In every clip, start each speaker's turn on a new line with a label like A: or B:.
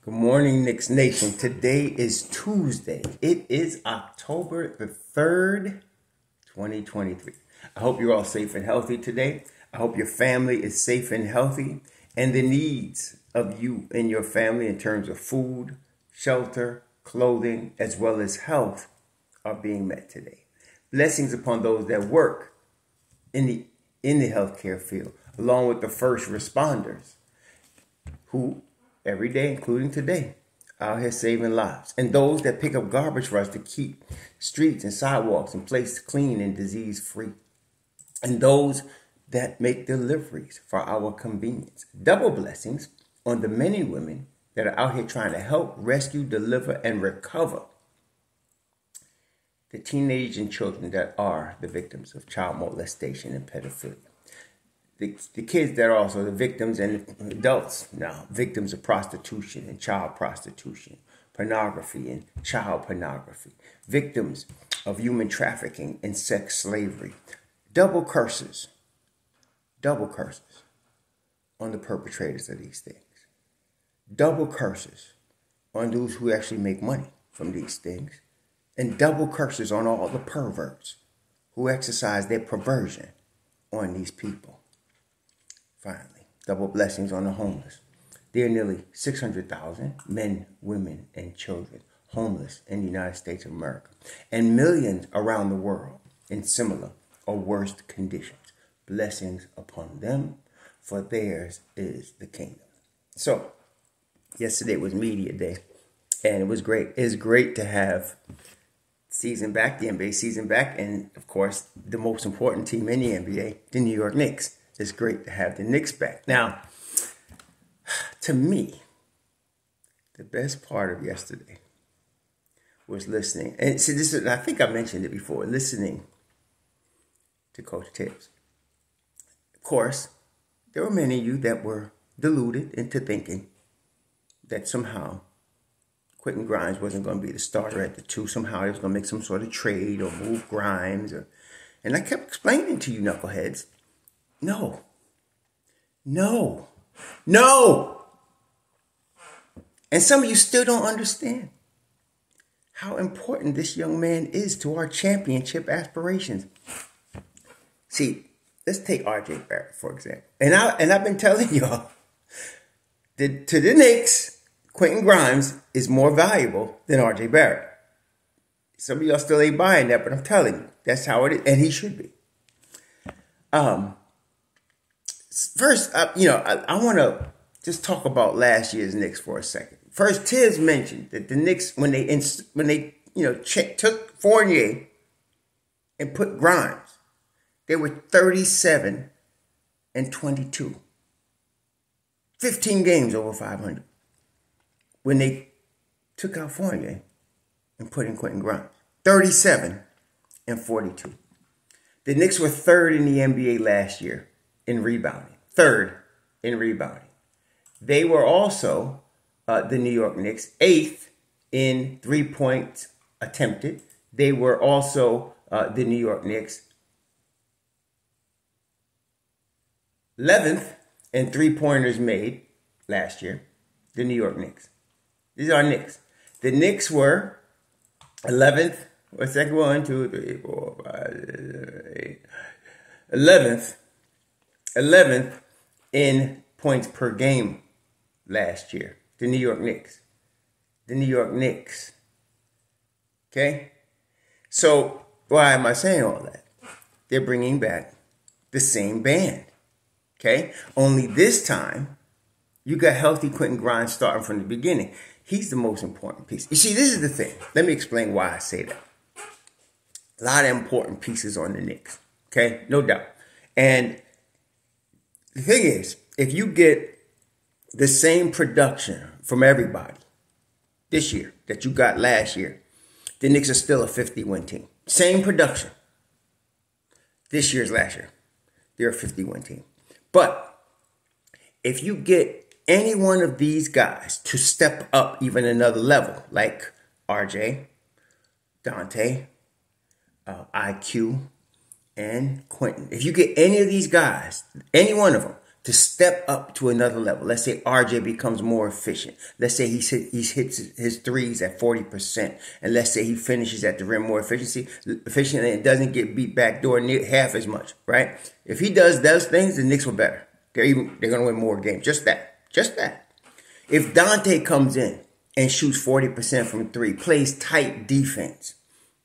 A: Good morning, Knicks Nation. Today is Tuesday. It is October the 3rd, 2023. I hope you're all safe and healthy today. I hope your family is safe and healthy, and the needs of you and your family in terms of food, shelter, clothing, as well as health are being met today. Blessings upon those that work in the healthcare field, along with the first responders who every day, including today, out here saving lives. And those that pick up garbage for us to keep streets and sidewalks and places clean and disease-free. And those that make deliveries for our convenience. Double blessings on the men and women that are out here trying to help, rescue, deliver, and recover the teenagers and children that are the victims of child molestation and pedophilia. The kids that are also the victims and adults now, victims of prostitution and child prostitution, pornography and child pornography, victims of human trafficking and sex slavery. Double curses on the perpetrators of these things. Double curses on those who actually make money from these things. And double curses on all the perverts who exercise their perversion on these people. Finally, double blessings on the homeless. There are nearly 600,000 men, women, and children homeless in the United States of America, and millions around the world in similar or worse conditions. Blessings upon them, for theirs is the kingdom. So, yesterday was Media Day, and it was great. It's great to have season back, the NBA season back, and of course, the most important team in the NBA, the New York Knicks. It's great to have the Knicks back. Now, to me, the best part of yesterday was listening. And see, this is, I think I mentioned it before, listening to Coach Tibbs. Of course, there were many of you that were deluded into thinking that somehow Quentin Grimes wasn't going to be the starter at the 2. Somehow he was going to make some sort of trade or move Grimes. And I kept explaining to you knuckleheads, No. And some of you still don't understand how important this young man is to our championship aspirations. See, let's take RJ Barrett, for example. And I've been telling y'all, to the Knicks, Quentin Grimes is more valuable than RJ Barrett. Some of y'all still ain't buying that, but I'm telling you, that's how it is, and he should be. First, I want to just talk about last year's Knicks for a second. First, Tibbs mentioned that the Knicks, when they took Fournier and put Grimes, they were 37-22, 15 games over 500. When they took out Fournier and put in Quentin Grimes, 37-42. The Knicks were third in the NBA last year in rebounding. Third in rebounding. They were also, the New York Knicks, 8th in 3-point attempted. They were also, the New York Knicks, 11th in 3-pointers made last year. The New York Knicks. These are Knicks. The Knicks were 11th. What's that? 1, 2, 3, 4, 5, 6, 7, 8. 11th in points per game last year. The New York Knicks. The New York Knicks. Okay? So, why am I saying all that? They're bringing back the same band. Okay? Only this time, you got healthy Quentin Grimes starting from the beginning. He's the most important piece. You see, this is the thing. Let me explain why I say that. A lot of important pieces on the Knicks. Okay? No doubt. And the thing is, if you get the same production from everybody this year that you got last year, the Knicks are still a 50-win team. Same production this year as last year. They're a 50-win team. But if you get any one of these guys to step up even another level, like RJ, Dante, IQ, and Quentin. If you get any of these guys, any one of them, to step up to another level. Let's say RJ becomes more efficient. Let's say he hits his threes at 40%. And let's say he finishes at the rim more efficiently and doesn't get beat back door near half as much, right? If he does those things, the Knicks will better. They're going to win more games. Just that. If Dante comes in and shoots 40% from three, plays tight defense,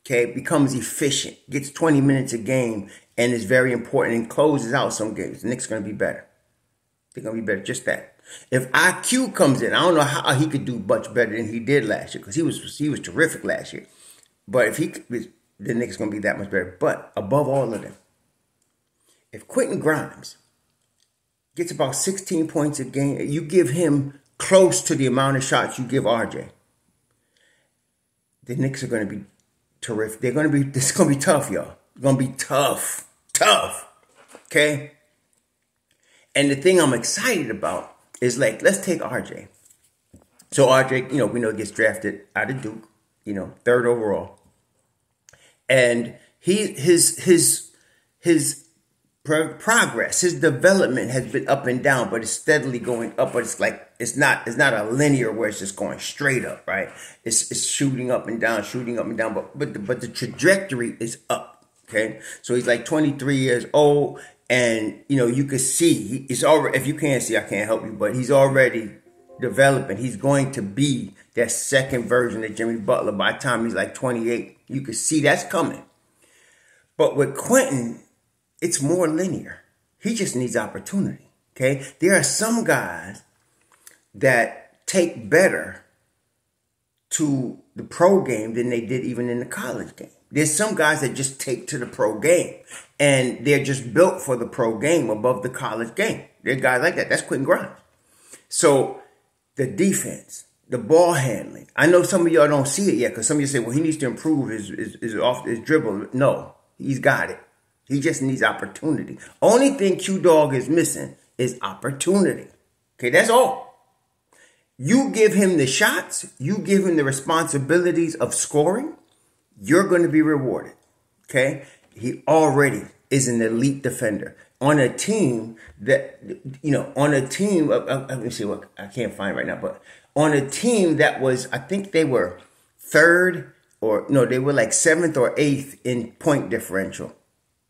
A: okay, becomes efficient, gets 20 minutes a game, and is very important and closes out some games, the Knicks are going to be better. They're going to be better, just that. If IQ comes in, I don't know how he could do much better than he did last year, because he was terrific last year. But if the Knicks are going to be that much better. But above all of them, if Quentin Grimes gets about 16 points a game, you give him close to the amount of shots you give RJ, the Knicks are going to be terrific. It's going to be tough, y'all. It's going to be tough. Okay? And the thing I'm excited about is, like, let's take RJ. So RJ, we know gets drafted out of Duke, 3rd overall. And his progress, his development has been up and down, but it's steadily going up. But it's not a linear where it's just going straight up, right? It's shooting up and down. But the trajectory is up. Okay, so he's like 23 years old, and you can see he's already. If you can't see, I can't help you, but he's already developing. He's going to be that second version of Jimmy Butler by the time he's like 28. You can see that's coming. But with Quentin, it's more linear. He just needs opportunity. Okay, there are some guys that take better to the pro game than they did even in the college game. There's some guys that just take to the pro game, and they're just built for the pro game above the college game. There are guys like that. That's Quentin Grimes. So the defense, the ball handling. I know some of y'all don't see it yet, because some of you say, well, he needs to improve his dribble. No, he's got it. He just needs opportunity. Only thing Q-Dawg is missing is opportunity. Okay, that's all. You give him the shots, you give him the responsibilities of scoring, you're going to be rewarded. Okay? He already is an elite defender on a team that, let me see what I can't find right now, but on a team that was, I think they were they were like 7th or 8th in point differential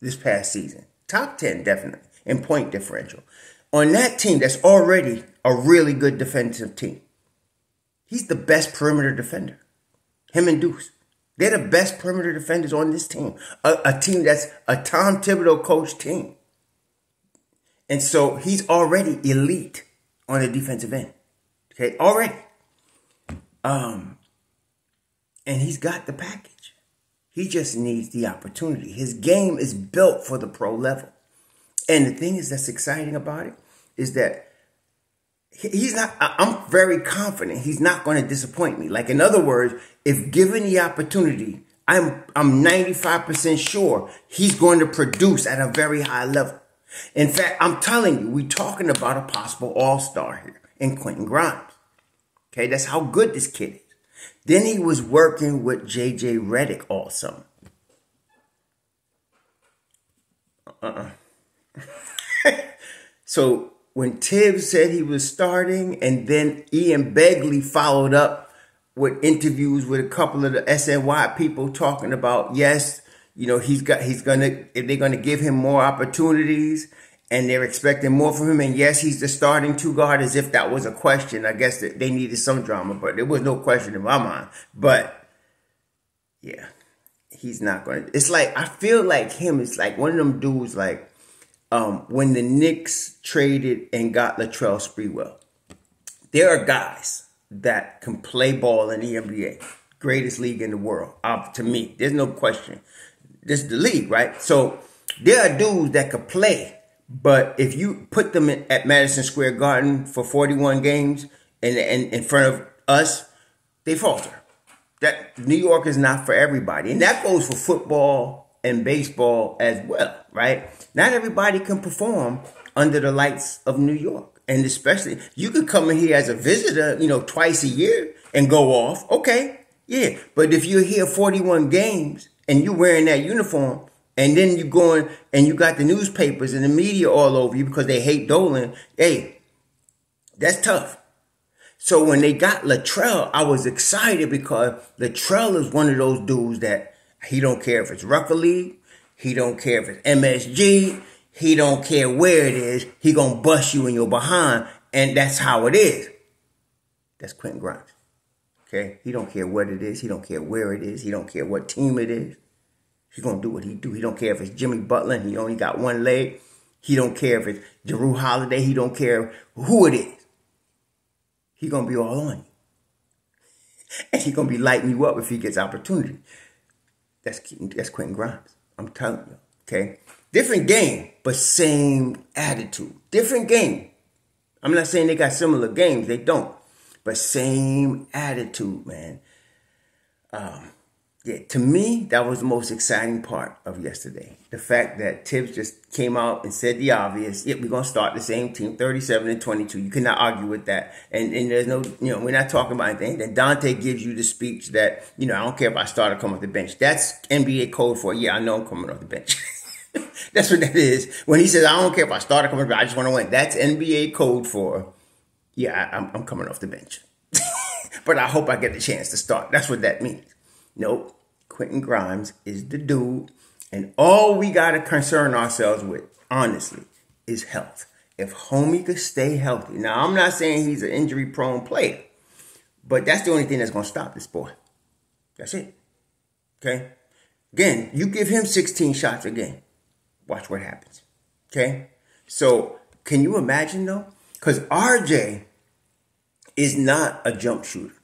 A: this past season. Top 10, definitely, in point differential. On that team, that's already a really good defensive team. He's the best perimeter defender. Him and Deuce. They're the best perimeter defenders on this team. A team that's a Tom Thibodeau coach team. And so he's already elite on the defensive end. Okay, already. And he's got the package. He just needs the opportunity. His game is built for the pro level. And the thing that's exciting about it is that I'm very confident he's not going to disappoint me. Like, in other words, if given the opportunity, I'm 95% sure he's going to produce at a very high level. In fact, I'm telling you, we're talking about a possible all-star here in Quentin Grimes. Okay, that's how good this kid is. Then he was working with J.J. Redick all summer. So when Tibbs said he was starting, and then Ian Begley followed up with interviews with a couple of the SNY people talking about, yes, if they're gonna give him more opportunities and they're expecting more from him, and yes, he's the starting 2 guard, as if that was a question. I guess that they needed some drama, but there was no question in my mind. But yeah, he's not gonna. It's like, I feel like him is like one of them dudes like, when the Knicks traded and got Latrell Sprewell. There are guys that can play ball in the NBA. Greatest league in the world. To me, there's no question. This is the league, right? So there are dudes that could play, but if you put them at Madison Square Garden for 41 games and in front of us, they falter. That New York is not for everybody. And that goes for football and baseball as well, right? Not everybody can perform under the lights of New York. And especially, you could come in here as a visitor, twice a year and go off. Okay, yeah. But if you're here 41 games and you're wearing that uniform And then you going and you got the newspapers and the media all over you because they hate Dolan. Hey, that's tough. So when they got Latrell, I was excited because Latrell is one of those dudes that he don't care if it's Rucker League, he don't care if it's MSG, he don't care where it is, he gonna bust you in your behind, and that's how it is. That's Quentin Grimes. Okay? He don't care what it is, he don't care where it is, he don't care what team it is. He's gonna do what he do. He don't care if it's Jimmy Butler and he only got one leg. He don't care if it's Jrue Holiday, he don't care who it is. He gonna be all on you. And he gonna be lighting you up if he gets opportunity. That's Quentin Grimes. I'm telling you, okay? Different game, but same attitude. Different game. I'm not saying they got similar games. They don't. But same attitude, man. Yeah, to me, that was the most exciting part of yesterday. The fact that Tibbs just came out and said the obvious. Yep, we're going to start the same team, 37-22. You cannot argue with that. And there's no, we're not talking about anything. Then Dante gives you the speech that, I don't care if I start or come off the bench. That's NBA code for, yeah, I know I'm coming off the bench. That's what that is. When he says, I don't care if I start or come off the bench, I just want to win. That's NBA code for, yeah, I'm coming off the bench. But I hope I get the chance to start. That's what that means. Nope. Quentin Grimes is the dude. And all we got to concern ourselves with, honestly, is health. If homie could stay healthy. Now, I'm not saying he's an injury-prone player. But that's the only thing that's going to stop this boy. That's it. Okay? Again, you give him 16 shots a game. Watch what happens. Okay? So, can you imagine, though? Because RJ is not a jump shooter.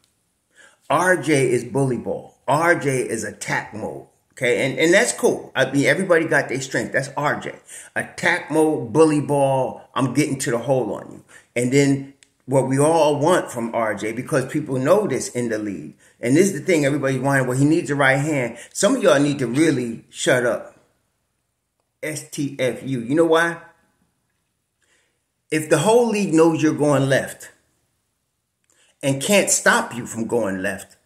A: RJ is bully ball. RJ is attack mode. Okay, and that's cool. I mean, everybody got their strength. That's RJ. Attack mode, bully ball, I'm getting to the hole on you. And then what we all want from RJ, because people know this in the league. And this is the thing everybody's wanting. Well, he needs a right hand. Some of y'all need to really shut up. STFU. You know why? If the whole league knows you're going left and can't stop you from going left,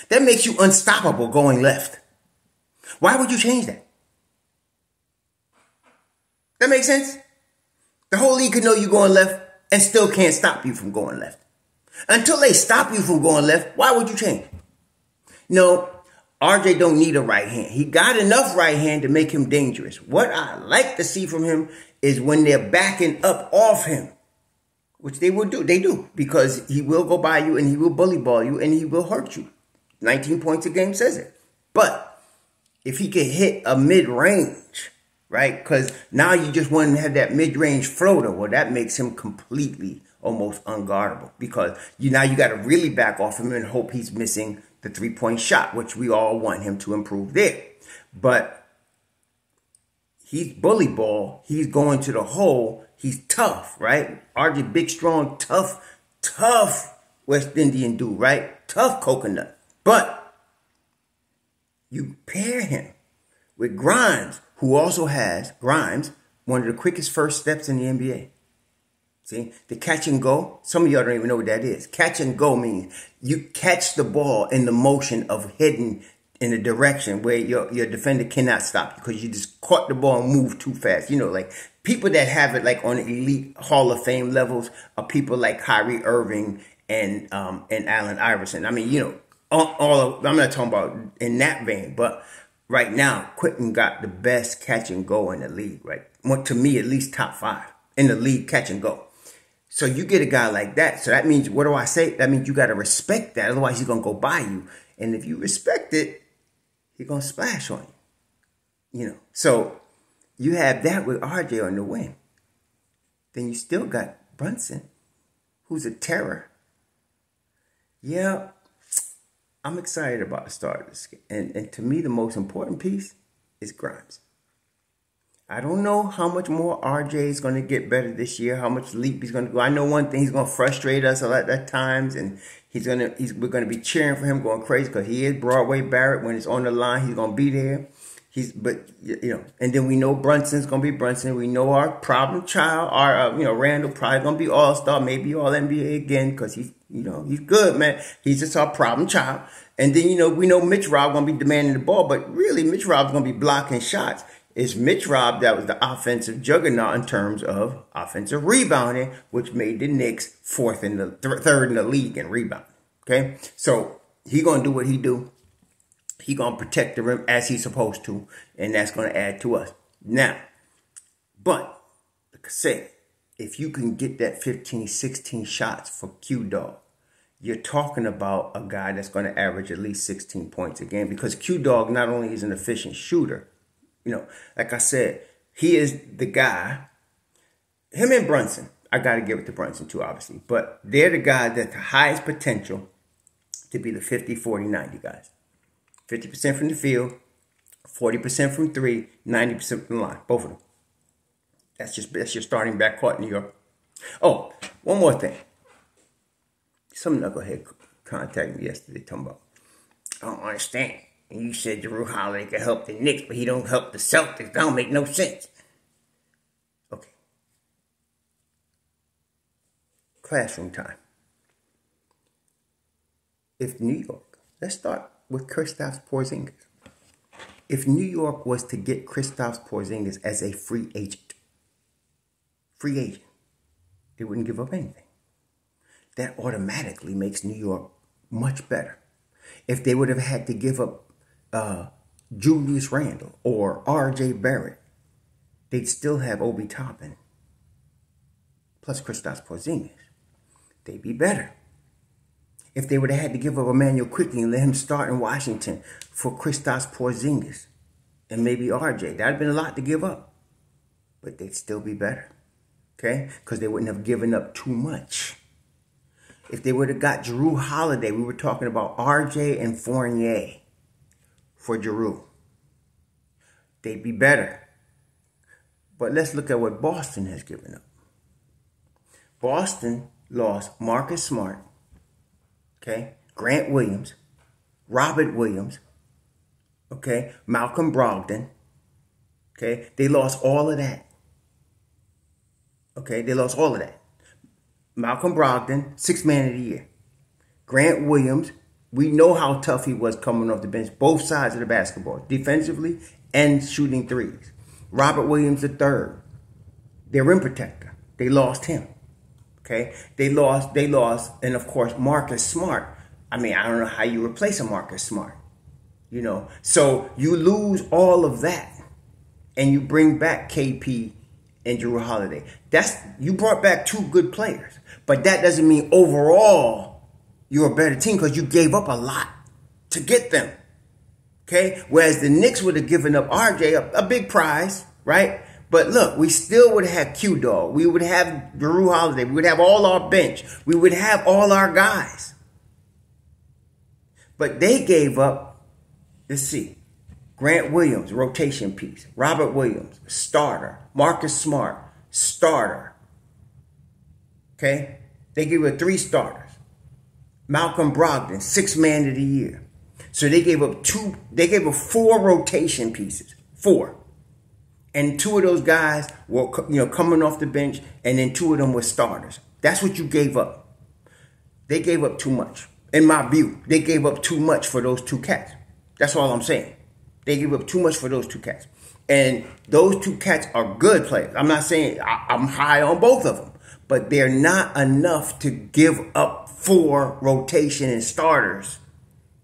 A: that makes you unstoppable going left. Why would you change that? That makes sense? The whole league could know you're going left and still can't stop you from going left. Until they stop you from going left, why would you change? No, RJ don't need a right hand. He got enough right hand to make him dangerous. What I like to see from him is when they're backing up off him, which they will do. They do, because he will go by you and he will bully ball you and he will hurt you. 19 points a game says it. But if he could hit a mid-range, right? Because now you just want to have that mid-range floater. Well, that makes him completely almost unguardable, because now you got to really back off him and hope he's missing the three-point shot, which we all want him to improve there. But he's bully ball. He's going to the hole. He's tough, right? RJ, big, strong, tough West Indian dude, right? Tough coconut. But you pair him with Grimes, who also has, Grimes, one of the quickest first steps in the NBA. See, the catch and go, some of y'all don't even know what that is. Catch and go means you catch the ball in the motion of heading in a direction where your defender cannot stop you because you just caught the ball and moved too fast. Like people that have it like on elite Hall of Fame levels are people like Kyrie Irving and Allen Iverson. I mean, I'm not talking about in that vein, but right now, Quentin got the best catch and go in the league, right? Well, to me, at least top 5 in the league, catch and go. So you get a guy like that. So that means, what do I say? That means you got to respect that. Otherwise, he's going to go by you. And if you respect it, he's going to splash on you. So you have that with RJ on the wing. Then you still got Brunson, who's a terror. Yeah, I'm excited about the start of this game. And to me, the most important piece is Grimes. I don't know how much more RJ is going to get better this year, how much leap he's going to go. I know one thing, he's going to frustrate us a lot at times, and we're going to be cheering for him, going crazy, because he is Broadway Barrett. When it's on the line, he's going to be there. And then we know Brunson's going to be Brunson. We know our problem child, Randall probably going to be all-star, maybe all-NBA again, because he's good, man. He's just our problem child. And then, we know Mitch Rob going to be demanding the ball, but really Mitch Rob's going to be blocking shots. It's Mitch Robb that was the offensive juggernaut in terms of offensive rebounding, which made the Knicks third in the league in rebounding. Okay, so he gonna do what he do. He gonna protect the rim as he's supposed to, and that's gonna add to us now. But like I said, if you can get that 15, 16 shots for Q-Dawg, you're talking about a guy that's going to average at least 16 points a game, because Q-Dawg not only is an efficient shooter, you know, like I said, he is the guy. Him and Brunson, I got to give it to Brunson too, obviously, but they're the guys that the highest potential to be the 50, 40, 90 guys. 50% from the field, 40% from three, 90% from the line, both of them. That's your starting backcourt in New York. Oh, one more thing. Some knucklehead contacted me yesterday talking about, I don't understand. And you said Jrue Holiday can help the Knicks, but he don't help the Celtics. That don't make no sense. Okay. Classroom time. If New York, let's start with Kristaps Porzingis. If New York was to get Kristaps Porzingis as a free agent, they wouldn't give up anything. That automatically makes New York much better. If they would have had to give up Julius Randle or R.J. Barrett, they'd still have Obi Toppin plus Kristaps Porzingis. They'd be better. If they would have had to give up Emmanuel quickly and let him start in Washington for Kristaps Porzingis and maybe R.J., that'd have been a lot to give up. But they'd still be better. Okay? Because they wouldn't have given up too much. If they would have got Jrue Holiday, we were talking about RJ and Fournier for Jrue. They'd be better. But let's look at what Boston has given up. Boston lost Marcus Smart, okay, Grant Williams, Robert Williams, okay, Malcolm Brogdon, okay. They lost all of that. Okay, they lost all of that. Malcolm Brogdon, 6th man of the year. Grant Williams, we know how tough he was coming off the bench, both sides of the basketball, defensively and shooting threes. Robert Williams III, their rim protector. They lost him. Okay, they lost, and of course Marcus Smart. I mean, I don't know how you replace a Marcus Smart. You know, so you lose all of that, and you bring back KP and Jrue Holiday. You brought back 2 good players. But that doesn't mean overall you're a better team, because you gave up a lot to get them. Okay? Whereas the Knicks would have given up RJ a big prize, right? But look, we still would have Q-Dawg. We would have Jrue Holiday. We would have all our bench. We would have all our guys. But they gave up, let's see, Grant Williams, rotation piece. Robert Williams, starter. Marcus Smart, starter. Okay? They gave up 3 starters. Malcolm Brogdon, 6th man of the year. So they gave up 4 rotation pieces. 4. And 2 of those guys were, coming off the bench, and then 2 of them were starters. That's what you gave up. They gave up too much. In my view, they gave up too much for those 2 cats. That's all I'm saying. They gave up too much for those 2 cats. And those 2 cats are good players. I'm not saying I'm high on both of them, but they're not enough to give up 4 rotation and starters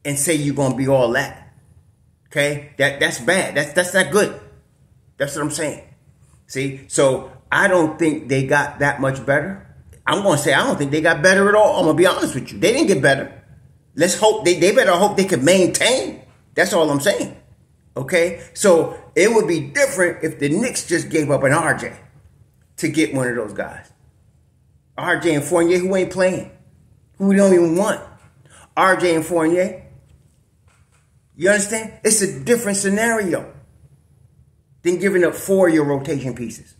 A: and say you're going to be all that. Okay? That's bad. That's not good. That's what I'm saying. See? So I don't think they got that much better. I'm going to say I don't think they got better at all. I'm going to be honest with you. They didn't get better. Let's hope they better hope they can maintain. That's all I'm saying. Okay? So it would be different if the Knicks just gave up an RJ to get one of those guys. RJ and Fournier, who ain't playing, who we don't even want. RJ and Fournier. You understand? It's a different scenario than giving up 4 of your rotation pieces.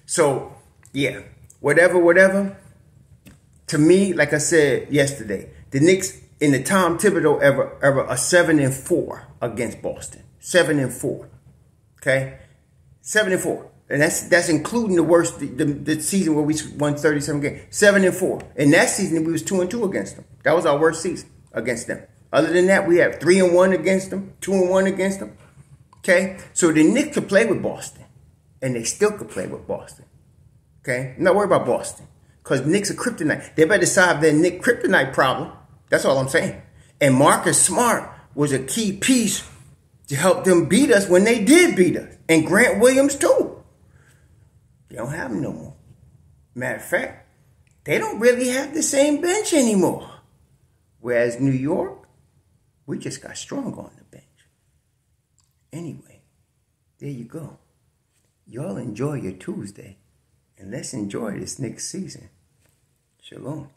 A: So, yeah, whatever. To me, like I said yesterday, the Knicks in the Tom Thibodeau era are 7-4 against Boston. 7-4. Okay? 7-4. And that's including the worst, the season where we won 37 games. 7-4. In that season, we was 2-2 against them. That was our worst season against them. Other than that, we have 3-1 against them, 2-1 against them. Okay? So the Knicks could play with Boston. And they still could play with Boston. Okay? I'm not worried about Boston. Because Knicks are kryptonite. They better solve their Knick kryptonite problem. That's all I'm saying. And Marcus Smart was a key piece to help them beat us when they did beat us. And Grant Williams too. They don't have him no more. Matter of fact, they don't really have the same bench anymore. Whereas New York, we just got strong on the bench. Anyway, there you go. Y'all enjoy your Tuesday. And let's enjoy this next season. Shalom.